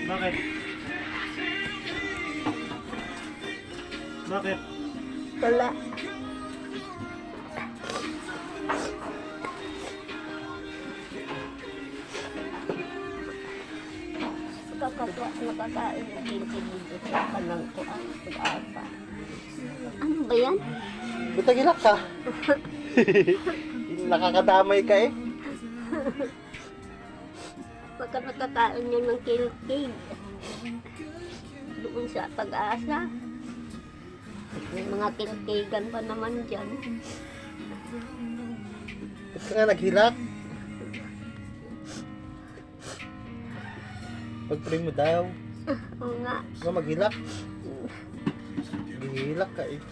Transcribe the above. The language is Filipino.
Bakit? Bakit? Wala. Kakatwa, nakakain ng kinti dito sa kanang ko ang pag-asa. Ano ba yan? Butagilak ka. Nakakadamay ka eh. Pagka nakakain yun ng kilkig. Doon sa pag-asa. May mga kilkigan pa naman dyan. Ba't ka nga naghilak? Pag-pray mo daw. Oo nga. Huwag maghilak. Gihilak ka eh.